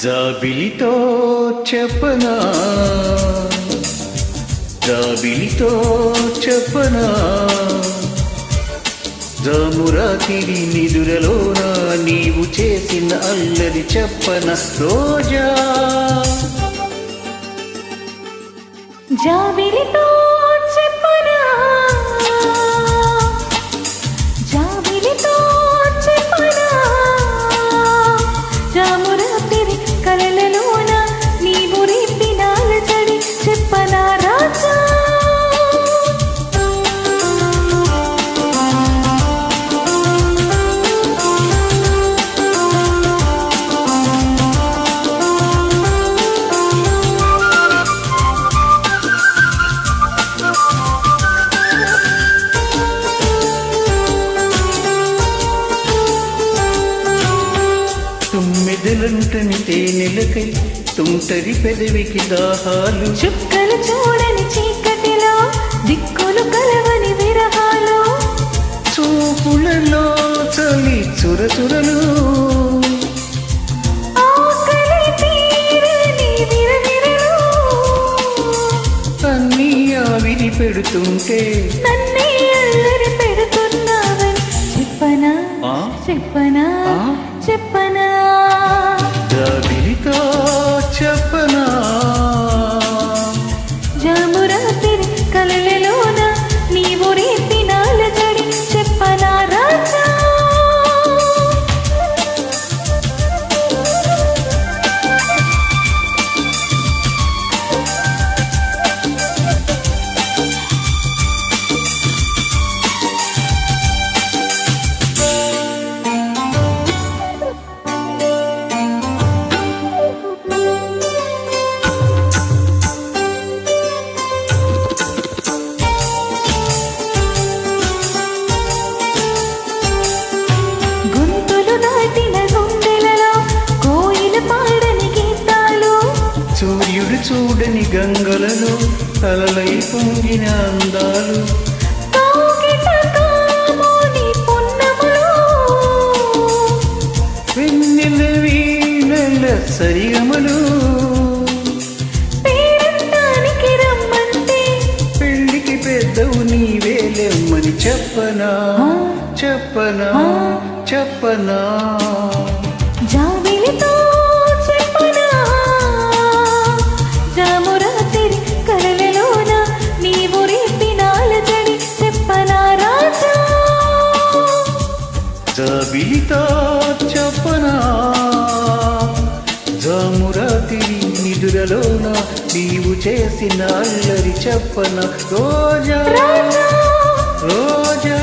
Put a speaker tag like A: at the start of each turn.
A: జాబిలితో చెప్పనా, జాబిలితో చెప్పనా, జామురాతిరి నిదురలోన నీవు చేసిన అల్లరి చెప్పన రోజా.
B: జాబిలితో చెప్పనా, జాబిలితో చెప్పనా, జామురాతిరి కలలలోన నీవు రేపిన అలజడి చెప్పనా రాజా.
A: తుమ్మెదలంటని తేనెలకై తుంటరి పెదవికి దాహాలు,
B: చుక్కలు చూడని చీకటిలో దిక్కులు కలవని విరహాలు,
A: చూపులలో చలి చురచురలు,
B: ఆకలి తీరని విరవిరలు,
A: అన్నీ ఆవిరి పెడుతుంటే
B: నన్నే అల్లరి పెడుతున్నావని చెప్పనా, చెప్పనా, చెప్పనా.
A: జాబిలితో చెప్పనా,
B: జామురాతిరి కలలలోన నీవు రేపిన అలజడి చెప్పనా రాజా. గొంతులు దాటిన గుండెలలో కోయిల పాడని గీతాలు,
A: సూర్యుడు చూడని గంగలలో తలలై పొంగిన అందాలు,
B: కౌగిట కామోని పున్నములు,
A: వెన్నెల వీణల సరిగమలు,
B: పేరంటానికి రమ్మంటే
A: పెళ్ళికి పెద్దవు నీవేలెమ్మని చెప్పనా, చెప్పనా, చెప్పనా.
B: జాబిలితో చెప్పనా, జామురాతిరి కలలలోన నీవు రేపిన అలజడి చెప్పనా రాజా.
A: జాబిలితో చెప్పనా, జామురాతిరి నిదురలోన నీవు చేసిన అల్లరి చెప్పన రోజా,
B: రాజా
A: రోజా.